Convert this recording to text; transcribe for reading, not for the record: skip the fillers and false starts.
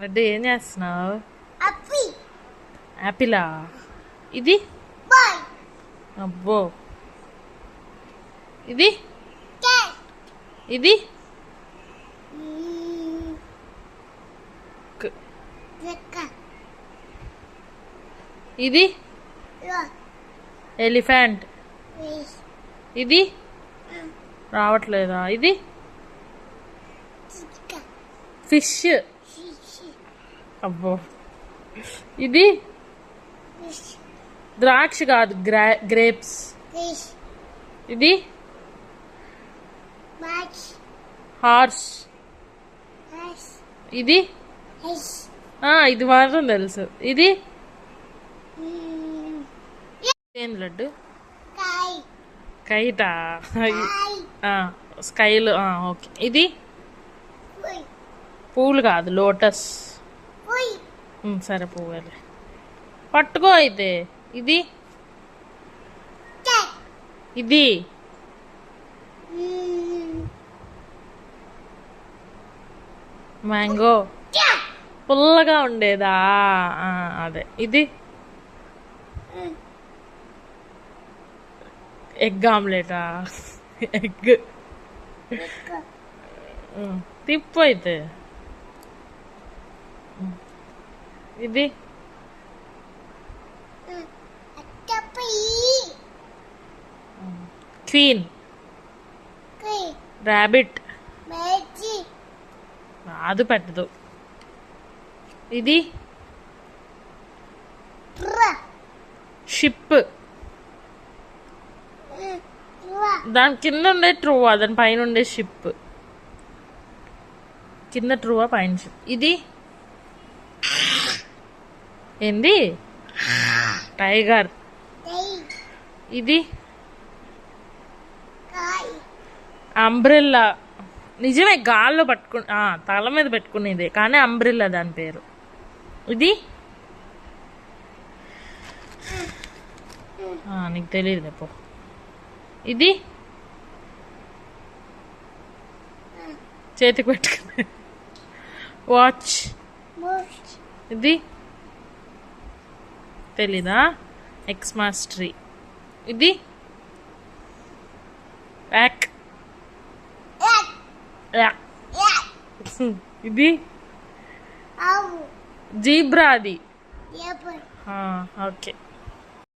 లడ్డు ఏం చేస్తున్నావు? యాపిలా ఇది? అబ్బో ఇది ఇది ఇది ఎలిఫెంట్. ఇది రావట్లేదా? ఇది ఫిష్. అబ్బో ఇది ద్రాక్ష కాదు, గ్రేప్స్. ఇది హార్స్. ఇది ఇది మాత్రం తెలుసు. ఇది ఏం లడ్డు? కైటా? స్కైలు. ఓకే. ఇది పూలు కాదు, లోటస్. సరే పువ్వులే పట్టుకో అయితే. ఇది ఇది మ్యాంగో. పుల్లగా ఉండేదా? అదే. ఇది ఎగ్ ఆమ్లెటా? ఎగ్. తిప్పు అయితే. ఇది క్వీన్. ర్యాబిట్. అది పెట్టదు. ఇది షిప్. దాని కింద ఉండే ట్రూవా, దాని పైన ఉండే షిప్. కింద ట్రూవా, పైన షిప్. ఇది ఏంది? టైగర్. ఇది అంబ్రెల్లా. నిజమే, గాల్లో పట్టుకు తల మీద పెట్టుకునేది, కానీ అంబ్రెల్లా దాని పేరు. ఇది నీకు తెలియదు రేపు. ఇది చేతికి పెట్టుకునే వాచ్. ఇది తెలీదా? Xmas tree. ఇది యాక్. ఇది జీబ్రా. అది ఓకే.